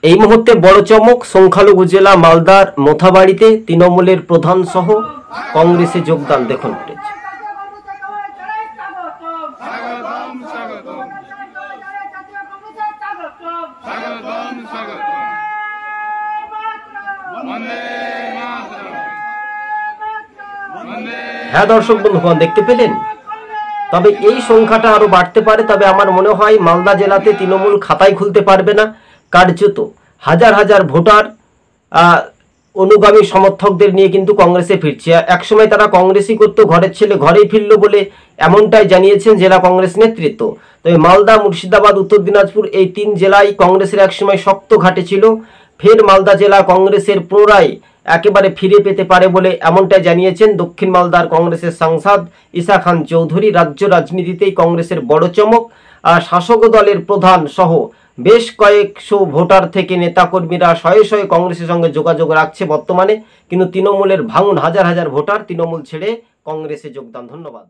এই মুহূর্তে বড় চমক, সংখ্যালঘু জেলা মালদার মোথাবাড়িতে তৃণমূলের প্রধান সহ কংগ্রেসে যোগদান। দেখুন প্লিজ। হ্যাঁ দর্শক বন্ধুগণ, দেখতে পেলেন। তবে এই সংখ্যাটা আরো বাড়তে পারে। তবে আমার মনে হয় মালদা জেলাতে তৃণমূল খাতাই খুলতে পারবে না। কার্যত হাজার হাজার ভোটার অনুগামী সমর্থকদের নিয়ে কিন্তু কংগ্রেসে ফিরছে। একসময় তারা কংগ্রেসই করতো, ঘরের ছেলে ঘরেই ফিরল বলে এমনটাই জানিয়েছেন জেলা কংগ্রেস নেতৃত্ব। তবে মালদা, মুর্শিদাবাদ, উত্তর দিনাজপুর এই তিন জেলায় কংগ্রেসের একসময় শক্ত ঘাটে ছিল। ফের মালদা জেলা কংগ্রেসের পুনরায় একেবারে ফিরে পেতে পারে বলে এমনটাই জানিয়েছেন দক্ষিণ মালদার কংগ্রেসের সাংসদ ঈসা খান চৌধুরী। রাজ্য রাজনীতিতেই কংগ্রেসের বড় চমক। আর শাসক দলের প্রধান সহ বেশ কয়েকশো ভোটার থেকে নেতাকর্মীরা শয়ে শয়ে কংগ্রেসের সঙ্গে যোগাযোগ রাখছে বর্তমানে। কিন্তু তৃণমূলের ভাঙন, হাজার হাজার ভোটার তৃণমূল ছেড়ে কংগ্রেসে যোগদান। ধন্যবাদ।